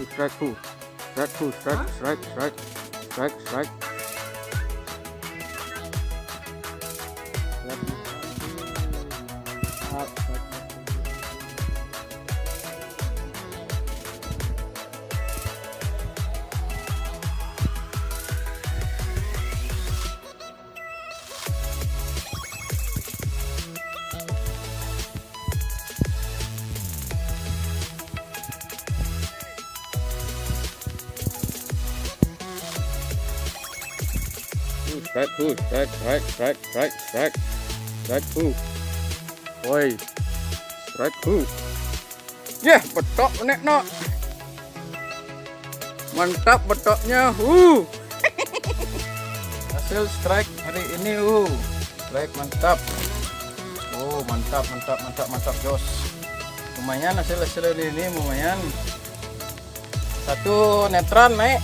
strike full, strike. Strike full. Woi, strike full. Ya, betok nek no. Mantap betoknya. Hasil strike hari ini. Strike mantap. Mantap jos. Lumayan hasil ini lumayan. Satu netran naik.